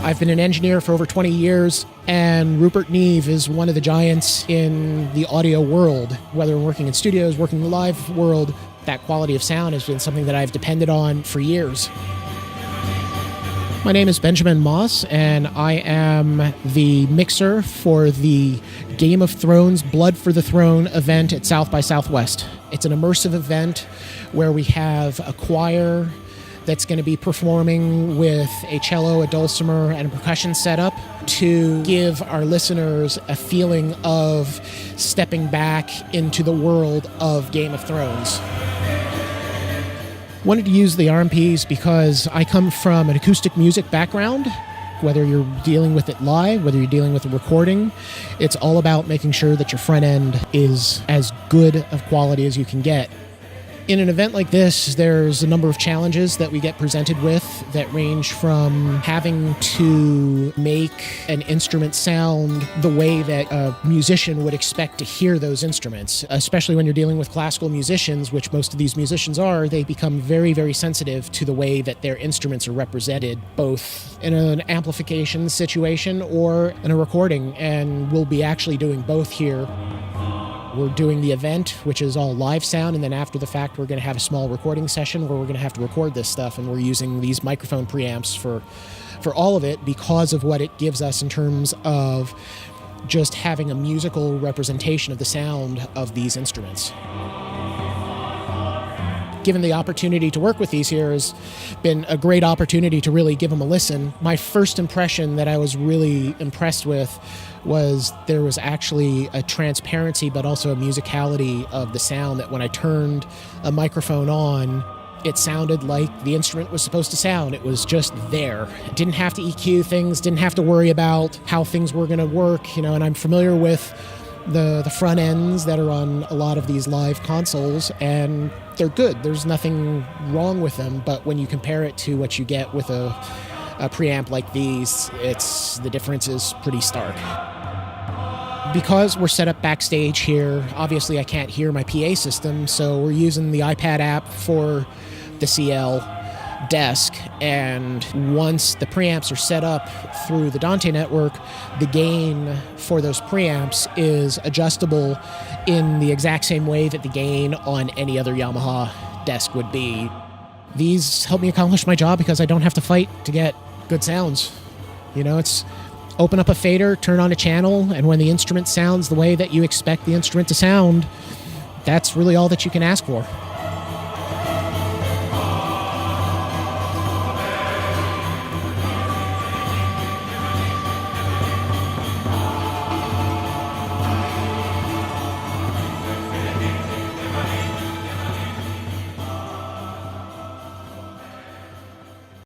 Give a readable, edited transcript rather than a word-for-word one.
I've been an engineer for over 20 years, and Rupert Neve is one of the giants in the audio world. Whether working in studios, working in the live world, that quality of sound has been something that I've depended on for years. My name is Benjamin Maas, and I am the mixer for the Game of Thrones Blood for the Throne event at South by Southwest. It's an immersive event where we have a choir that's going to be performing with a cello, a dulcimer, and a percussion setup to give our listeners a feeling of stepping back into the world of Game of Thrones. Wanted to use the RMPs because I come from an acoustic music background. Whether you're dealing with it live, whether you're dealing with a recording, it's all about making sure that your front end is as good of quality as you can get. In an event like this, there's a number of challenges that we get presented with that range from having to make an instrument sound the way that a musician would expect to hear those instruments. Especially when you're dealing with classical musicians, which most of these musicians are, they become very, very sensitive to the way that their instruments are represented, both in an amplification situation or in a recording, and we'll be actually doing both here. We're doing the event, which is all live sound, and then after the fact, we're going to have a small recording session where we're going to have to record this stuff, and we're using these microphone preamps for all of it because of what it gives us in terms of just having a musical representation of the sound of these instruments. Given the opportunity to work with these here has been a great opportunity to really give them a listen. My first impression that I was really impressed with was there was actually a transparency but also a musicality of the sound, that when I turned a microphone on, it sounded like the instrument was supposed to sound. It was just there. Didn't have to EQ things, didn't have to worry about how things were going to work, and I'm familiar with the front ends that are on a lot of these live consoles, and they're good. There's nothing wrong with them, but when you compare it to what you get with a preamp like these, the difference is pretty stark. Because we're set up backstage here, obviously I can't hear my PA system, so we're using the iPad app for the CL desk, and once the preamps are set up through the Dante network, the gain for those preamps is adjustable in the exact same way that the gain on any other Yamaha desk would be. These help me accomplish my job because I don't have to fight to get good sounds. It's open up a fader, turn on a channel, and when the instrument sounds the way that you expect the instrument to sound, that's really all that you can ask for.